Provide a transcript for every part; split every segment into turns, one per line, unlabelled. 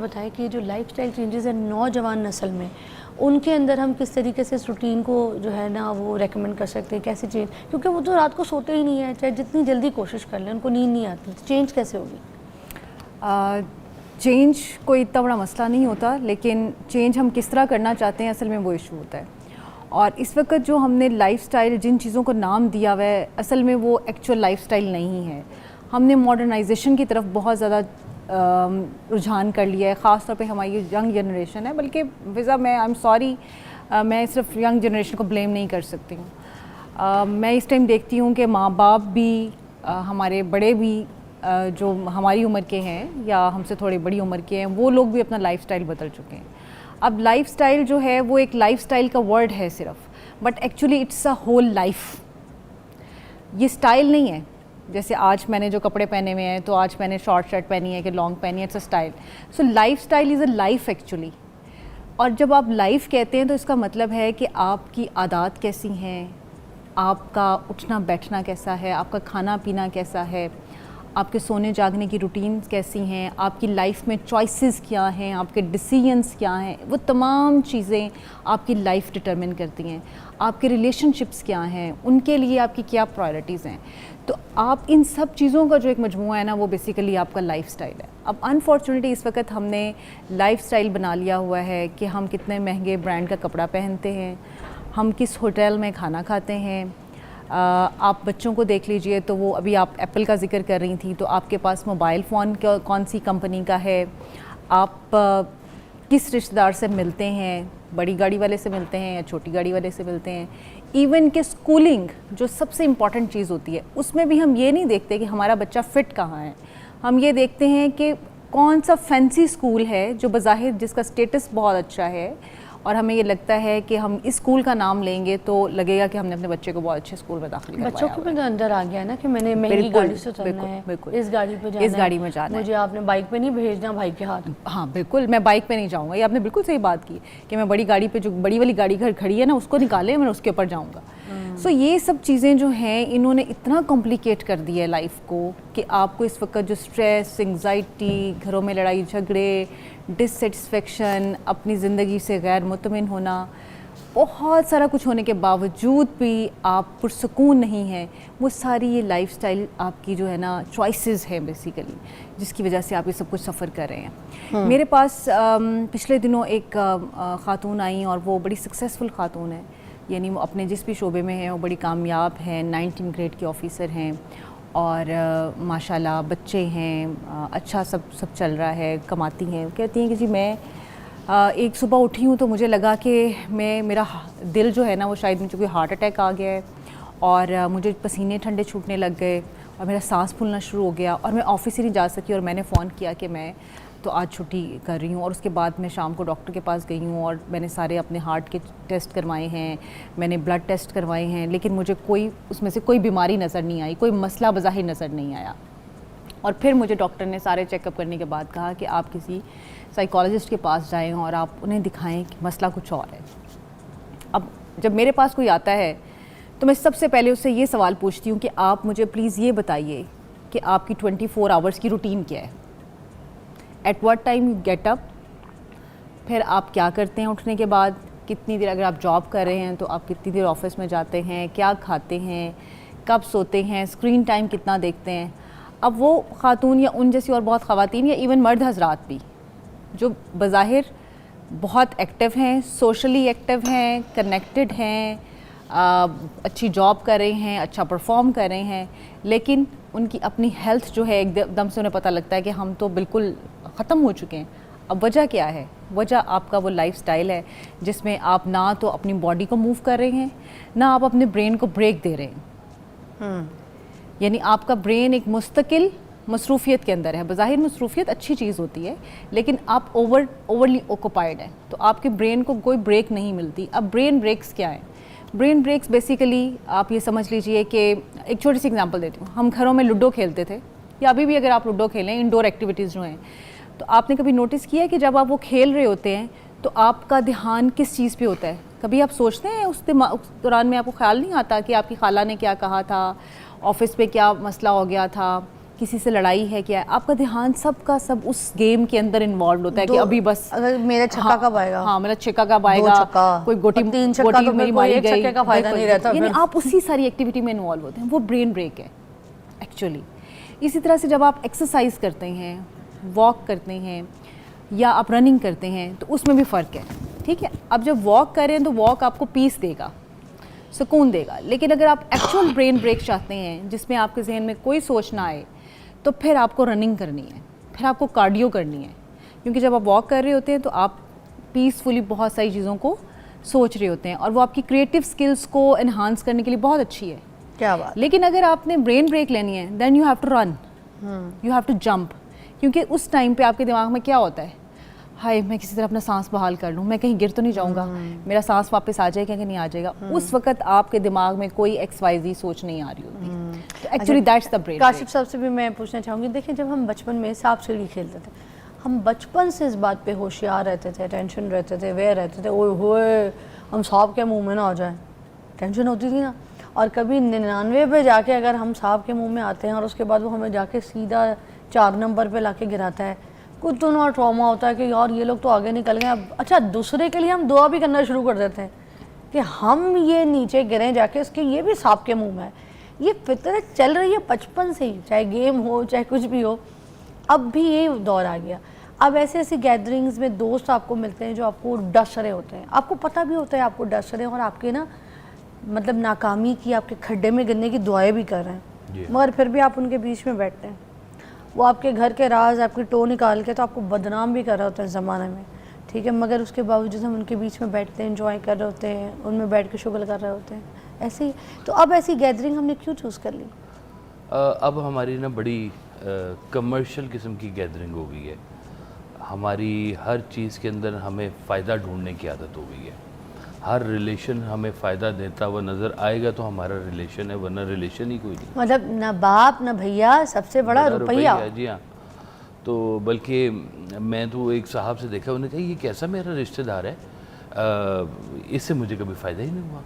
बताएं कि जो लाइफस्टाइल चेंजेस है नौजवान नस्ल में, उनके अंदर हम किस तरीके से इस रूटीन को जो है ना वो रेकमेंड कर सकते हैं, कैसे चेंज, क्योंकि वो तो रात को सोते ही नहीं है, चाहे जितनी जल्दी कोशिश कर लें उनको नींद नहीं आती, तो चेंज कैसे होगी?
चेंज कोई इतना बड़ा मसला नहीं होता, लेकिन चेंज हम किस तरह करना चाहते हैं असल में वो इशू होता है। और इस वक्त जो हमने लाइफस्टाइल जिन चीज़ों को नाम दिया हुआ है असल में वो एक्चुअल लाइफस्टाइल नहीं है। हमने मॉडर्नाइजेशन की तरफ बहुत ज़्यादा रुझान कर लिया है, ख़ास तौर पे हमारी यंग जनरेशन है। बल्कि विज़ा मैं आई एम सॉरी, मैं सिर्फ यंग जनरेशन को ब्लेम नहीं कर सकती हूँ। मैं इस टाइम देखती हूँ कि माँ बाप भी, हमारे बड़े भी, जो हमारी उम्र के हैं या हमसे थोड़ी बड़ी उम्र के हैं, वो लोग भी अपना लाइफस्टाइल बदल चुके हैं। अब लाइफस्टाइल जो है वो एक लाइफस्टाइल का वर्ड है सिर्फ, but actually it's a whole life. ये स्टाइल नहीं है। जैसे आज मैंने जो कपड़े पहने हुए हैं, तो आज मैंने शॉर्ट शर्ट पहनी है कि लॉन्ग पहनी है, it's a style. So lifestyle is a life actually. और जब आप लाइफ कहते हैं तो इसका मतलब है कि आपकी आदत कैसी हैं, आपका उठना बैठना कैसा है, आपका खाना पीना कैसा है, आपके सोने जागने की रूटीन कैसी हैं, आपकी लाइफ में चॉइसेस क्या हैं, आपके डिसीजंस क्या हैं, वो तमाम चीज़ें आपकी लाइफ डिटरमिन करती हैं। आपके रिलेशनशिप्स क्या हैं, उनके लिए आपकी क्या प्रायोरिटीज़ हैं। तो आप इन सब चीज़ों का जो एक मजमूआ है ना, वो बेसिकली आपका लाइफस्टाइल है। अब अनफॉर्चुनेटली इस वक्त हमने लाइफस्टाइल बना लिया हुआ है कि हम कितने महंगे ब्रांड का कपड़ा पहनते हैं, हम किस होटल में खाना खाते हैं। आप बच्चों को देख लीजिए, तो वो अभी आप एप्पल का जिक्र कर रही थी, तो आपके पास मोबाइल फ़ोन कौन सी कंपनी का है, आप किस रिश्तेदार से मिलते हैं, बड़ी गाड़ी वाले से मिलते हैं या छोटी गाड़ी वाले से मिलते हैं। इवन कि स्कूलिंग जो सबसे इम्पॉर्टेंट चीज़ होती है, उसमें भी हम ये नहीं देखते कि हमारा बच्चा फ़िट कहाँ है। हम ये देखते हैं कि कौन सा फैंसी स्कूल है जो बज़ाहिर जिसका स्टेटस बहुत अच्छा है, और हमें ये लगता है कि हम इस स्कूल का नाम लेंगे तो लगेगा कि हमने अपने बच्चे को बहुत अच्छे स्कूल में दाखिल करवाया।
बच्चों के भी अंदर आ गया ना कि मैंने महंगी गाड़ी से चलना है, इस गाड़ी पे जाना,
इस गाड़ी में जाना है,
मुझे आपने बाइक पे नहीं भेजना भाई के हाथ।
हाँ बिल्कुल, मैं बाइक पे नहीं जाऊँगा। ये आपने बिल्कुल सही बात की कि मैं बड़ी गाड़ी पे, जो बड़ी वाली गाड़ी घर खड़ी है ना, उसको निकाले, मैं उसके ऊपर जाऊँगा। सो ये सब चीज़ें जो हैं, इन्होंने इतना कॉम्प्लिकेट कर दिया है लाइफ को कि आपको इस वक्त जो स्ट्रेस, एंग्जाइटी, घरों में लड़ाई झगड़े, डिससेटिस्फेक्शन, अपनी ज़िंदगी से गैर मुतमिन होना, बहुत सारा कुछ होने के बावजूद भी आप पुरसकून नहीं हैं, वो सारी ये लाइफस्टाइल आपकी जो है ना चॉइसेस हैं बेसिकली, जिसकी वजह से आप ये सब कुछ सफ़र कर रहे हैं। मेरे पास पिछले दिनों एक ख़ातून आई, और वो बड़ी सक्सेसफुल ख़ातून है, यानी वो अपने जिस भी शोबे में हैं वो बड़ी कामयाब हैं, 19 ग्रेड के ऑफ़िसर हैं, और माशाल्लाह बच्चे हैं, अच्छा सब चल रहा है, कमाती हैं। कहती हैं कि जी मैं एक सुबह उठी हूँ तो मुझे लगा कि मेरा दिल जो है ना वो शायद मुझे कोई हार्ट अटैक आ गया है, और मुझे पसीने ठंडे छूटने लग गए, और मेरा सांस फूलना शुरू हो गया, और मैं ऑफिस ही नहीं जा सकी, और मैंने फ़ोन किया कि मैं तो आज छुट्टी कर रही हूँ। और उसके बाद मैं शाम को डॉक्टर के पास गई हूँ, और मैंने सारे अपने हार्ट के टेस्ट करवाए हैं, मैंने ब्लड टेस्ट करवाए हैं, लेकिन मुझे कोई उसमें से कोई बीमारी नज़र नहीं आई, कोई मसला बज़ाहिर नज़र नहीं आया। और फिर मुझे डॉक्टर ने सारे चेकअप करने के बाद कहा कि आप किसी साइकोलॉजिस्ट के पास जाएं और आप उन्हें दिखाएं कि मसला कुछ और है। अब जब मेरे पास कोई आता है तो मैं सबसे पहले उससे ये सवाल पूछती हूँ कि आप मुझे प्लीज़ ये बताइए कि आपकी 24 आवर्स की रूटीन क्या है। At what time you get up, फिर आप क्या करते हैं उठने के बाद, कितनी देर, अगर आप जॉब कर रहे हैं तो आप कितनी देर ऑफिस में जाते हैं, क्या खाते हैं, कब सोते हैं, स्क्रीन टाइम कितना देखते हैं। अब वो ख़ातून या उन जैसी और बहुत ख़वातीन या इवन मर्द हजरात भी जो बज़ाहिर बहुत एक्टिव हैं, सोशली एक्टिव हैं, कनेक्टेड हैं, अच्छी जॉब कर रहे हैं, अच्छा परफॉर्म कर रहे हैं, लेकिन उनकी अपनी हेल्थ जो है एकदम से उन्हें पता लगता है कि हम तो बिल्कुल ख़त्म हो चुके हैं। अब वजह क्या है? वजह आपका वो लाइफस्टाइल है जिसमें आप ना तो अपनी बॉडी को मूव कर रहे हैं, ना आप अपने ब्रेन को ब्रेक दे रहे हैं। यानी आपका ब्रेन एक मुस्तकिल मसरूफियत के अंदर है। बज़ाहिर मसरूफियत अच्छी चीज़ होती है, लेकिन आप ओवरली ऑक्यूपाइड हैं, तो आपके ब्रेन को कोई ब्रेक नहीं मिलती। अब ब्रेन ब्रेक्स क्या है? ब्रेन ब्रेक्स बेसिकली आप ये समझ लीजिए कि एक छोटी सी एग्जांपल देती हूँ। हम घरों में लूडो खेलते थे, या अभी भी अगर आप लूडो खेलें, इंडोर एक्टिविटीज़ जो हैं, तो आपने कभी नोटिस किया कि जब आप वो खेल रहे होते हैं तो आपका ध्यान किस चीज़ पे होता है? कभी आप सोचते हैं उस दौरान में आपको ख्याल नहीं आता कि आपकी खाला ने क्या कहा था, ऑफिस पे क्या मसला हो गया था, किसी से लड़ाई है क्या है, आपका ध्यान सबका सब उस गेम के अंदर इन्वॉल्व होता है कि अभी बस
अगर मेरा छक्का कब आएगा,
हाँ मेरा छक्का कब आएगा, कोई गोटी गोटी मेरी मारी गई,
छक्के का फायदा नहीं रहता,
यानी आप उसी सारी एक्टिविटी में इन्वॉल्व होते हैं। वो ब्रेन ब्रेक है एक्चुअली। इसी तरह से जब आप एक्सरसाइज करते हैं, वॉक करते हैं या आप रनिंग करते हैं तो उसमें भी फ़र्क है, ठीक है। अब जब वॉक करें तो वॉक आपको पीस देगा, सुकून देगा, लेकिन अगर आप एक्चुअल ब्रेन ब्रेक चाहते हैं जिसमें आपके जहन में कोई सोच ना आए तो फिर आपको रनिंग करनी है, फिर आपको कार्डियो करनी है। क्योंकि जब आप वॉक कर रहे होते हैं तो आप पीसफुली बहुत सारी चीज़ों को सोच रहे होते हैं और वो आपकी क्रिएटिव स्किल्स को एनहांस करने के लिए बहुत अच्छी है।
क्या बात।
लेकिन अगर आपने ब्रेन ब्रेक लेनी है then you have to run, you have to jump, क्योंकि उस टाइम पे आपके दिमाग में क्या होता है, हाय मैं किसी तरह अपना सांस बहाल कर लूँ, मैं कहीं गिर तो नहीं जाऊँगा, मेरा सांस वापस आ जाएगा कि नहीं आ जाएगा। उस वक्त आपके दिमाग में कोई XYZ सोच नहीं आ रही होती। तो actually that's the brain.
Kashif साहब से भी मैं पूछना चाहूँगी, देखिए जब हम बचपन में सांप सीढ़ी खेलते थे, हम बचपन से इस बात पे होशियार रहते थे, टेंशन रहते थे, वे रहते थे, ओए होए हम सांप के मुंह में ना आ जाए, टेंशन होती थी ना। और कभी 99 पे जाके अगर हम सांप के मुंह में आते हैं और उसके बाद वो हमें जाके सीधा 4 नंबर पे लाके गिराता है, कुछ तो ना ट्रॉमा होता है कि यार ये लोग तो आगे निकल गए। अब अच्छा, दूसरे के लिए हम दुआ भी करना शुरू कर देते हैं कि हम ये नीचे गिरें जाके, इसके ये भी सांप के मुंह में है। ये फितरत चल रही है बचपन से ही, चाहे गेम हो चाहे कुछ भी हो। अब भी ये दौर आ गया। अब ऐसे ऐसी गैदरिंग्स में दोस्त आपको मिलते हैं जो आपको डस रहे होते हैं, आपको पता भी होता है आपको डस रहे हैं और आपके ना मतलब नाकामी की, आपके खड्डे में गिरने की दुआएं भी कर रहे हैं, मगर फिर भी आप उनके बीच में बैठते हैं। वो आपके घर के राज, आपकी टो निकाल के तो आपको बदनाम भी कर रहे होते हैं ज़माने में, ठीक है, मगर उसके बावजूद हम उनके बीच में बैठते हैं, एंजॉय कर रहे होते हैं, उनमें बैठ के शुगल कर रहे होते हैं। ऐसे ही तो अब ऐसी गैदरिंग हमने क्यों चूज़ कर ली?
अब हमारी ना बड़ी कमर्शियल किस्म की गैदरिंग हो गई है। हमारी हर चीज़ के अंदर हमें फ़ायदा ढूंढने की आदत हो गई है। हर रिलेशन हमें फ़ायदा देता हुआ नज़र आएगा तो हमारा रिलेशन है, वरना रिलेशन ही कोई नहीं।
मतलब ना बाप ना भैया, सबसे बड़ा रुपया।
जी हाँ। तो बल्कि मैं तो एक साहब से देखा, उन्होंने कहा ये कैसा मेरा रिश्तेदार है, इससे मुझे कभी फ़ायदा ही नहीं हुआ,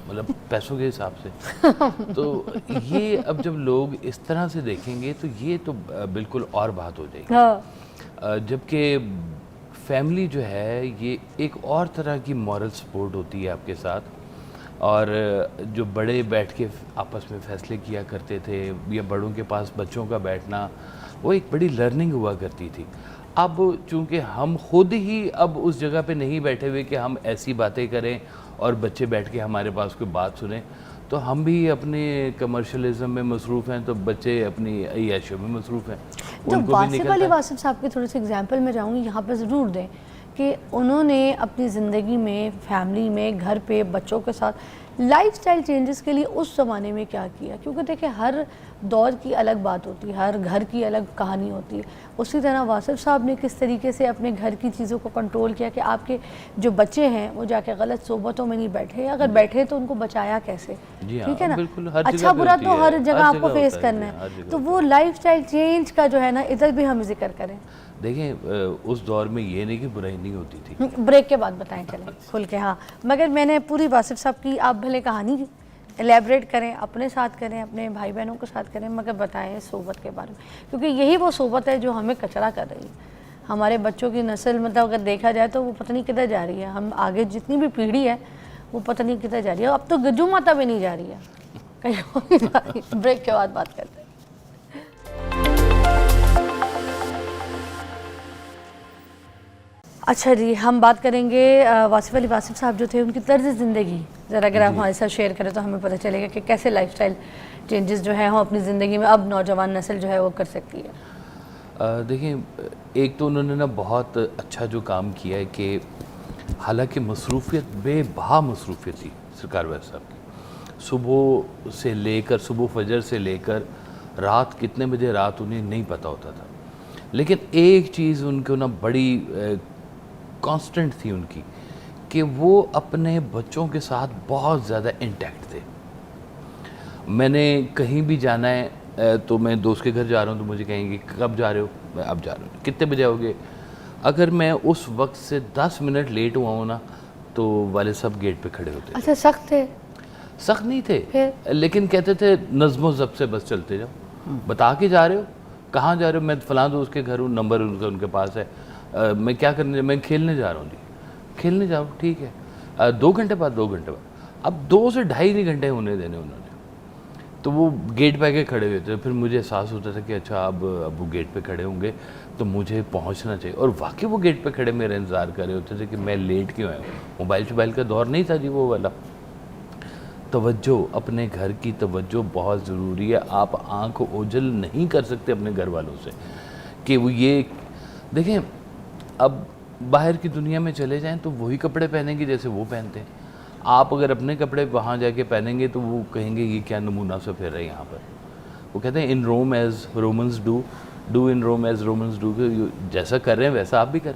मतलब पैसों के हिसाब से। तो ये अब जब लोग इस तरह से देखेंगे तो ये तो बिल्कुल और बात हो जाएगी।
हाँ।
जबकि फैमिली जो है ये एक और तरह की मॉरल सपोर्ट होती है आपके साथ, और जो बड़े बैठ के आपस में फ़ैसले किया करते थे या बड़ों के पास बच्चों का बैठना, वो एक बड़ी लर्निंग हुआ करती थी। अब चूँकि हम खुद ही अब उस जगह पे नहीं बैठे हुए कि हम ऐसी बातें करें और बच्चे बैठ के हमारे पास कोई बात सुने, तो हम भी अपने कमर्शलिज्म में मसरूफ़ हैं, तो बच्चे अपनी अय्याशियों में मसरूफ़ हैं।
जो वासिफ अली वासिफ साहब के थोड़े से एग्जांपल में जाऊँगी यहाँ पे ज़रूर दें कि उन्होंने अपनी ज़िंदगी में, फैमिली में, घर पे, बच्चों के साथ लाइफस्टाइल चेंजेस के लिए उस ज़माने में क्या किया। क्योंकि देखिए हर दौर की अलग बात होती है, हर घर की अलग कहानी होती है। उसी तरह वासिफ साहब ने किस तरीके से अपने घर की चीज़ों को कंट्रोल किया कि आपके जो बच्चे हैं वो जाके गलत सोबतों में नहीं बैठे, अगर बैठे तो उनको बचाया कैसे, ठीक है ना। अच्छा बुरा तो हर जगह आपको फेस करना है, तो वो लाइफस्टाइल चेंज का जो है ना इधर भी हम जिक्र करें।
देखें उस दौर में ये नहीं कि बुराई नहीं होती थी।
ब्रेक के बाद बताएं चलें खुल के। हाँ, मगर मैंने पूरी वासिफ साहब की आप भले कहानी एलेबरेट करें, अपने साथ करें, अपने भाई बहनों के साथ करें, मगर बताएं सोबत के बारे में, क्योंकि यही वो सोबत है जो हमें कचरा कर रही है। हमारे बच्चों की नस्ल मतलब अगर देखा जाए तो वो पता नहीं किधर जा रही है। हम आगे जितनी भी पीढ़ी है वो पता नहीं किधर जा रही है। अब तो गज्जू माता भी नहीं जा रही है, कहीं और नहीं जा रही है। ब्रेक के बाद बात करते हैं। अच्छा जी, हम बात करेंगे वासिफ अली वासिफ साहब जो थे उनकी तर्ज ज़िंदगी, ज़रा अगर आप हमारे साथ शेयर करें तो हमें पता चलेगा कि कैसे लाइफस्टाइल चेंजेस जो है हम अपनी ज़िंदगी में अब नौजवान नस्ल जो है वो कर सकती है।
देखिए एक तो उन्होंने ना बहुत अच्छा जो काम किया है कि हालांकि मसरूफ़ियत बेबहा मसरूफ़ियत थी सरकार वैद साहब की, सुबह से लेकर सुबह फजर से लेकर रात कितने बजे रात उन्हें नहीं पता होता था, लेकिन एक चीज़ उनको ना बड़ी कांस्टेंट थी उनकी कि वो अपने बच्चों के साथ बहुत ज़्यादा इंटैक्ट थे। मैंने कहीं भी जाना है तो मैं दोस्त के घर जा रहा हूँ तो मुझे कहेंगे कब जा रहे हो, मैं अब जा रहा हूँ, कितने बजे आओगे। अगर मैं उस वक्त से 10 मिनट लेट हुआ हूँ ना तो वाले सब गेट पे खड़े होते।
अच्छा, सख्त थे?
सख्त नहीं थे, लेकिन कहते थे नज़्म ज़ब्त से बस चलते जाओ। बता के जा रहे हो, कहाँ जा रहे हो? मैं फलां दोस्त के घर हूँ, नंबर उनके पास है, मैं क्या करने, मैं खेलने जा रहा हूँ जी। खेलने जाओ, ठीक है, 2 घंटे बाद, 2 घंटे बाद, अब 2 से ढाई घंटे होने देने उन्होंने। तो वो गेट पे आके खड़े हुए थे, फिर मुझे एहसास होता था कि अच्छा अब वो गेट पे खड़े होंगे तो मुझे पहुंचना चाहिए। और वाकई वो गेट पे खड़े मेरा इंतज़ार कर रहे होते थे कि मैं लेट क्यों आया हूँ। मोबाइल का दौर नहीं था जी वो वाला। तवज्जो, अपने घर की तवज्जो बहुत ज़रूरी है। आप आँख ओझल नहीं कर सकते अपने घर वालों से कि वो ये देखें, अब बाहर की दुनिया में चले जाएं तो वही कपड़े पहनेंगे जैसे वो पहनते हैं। आप अगर अपने कपड़े वहाँ जाके पहनेंगे तो वो कहेंगे ये क्या नमूना सा फिर रहे हैं यहाँ पर। वो कहते हैं in Rome as Romans do in Rome as Romans do, जैसा कर रहे हैं वैसा आप भी करें।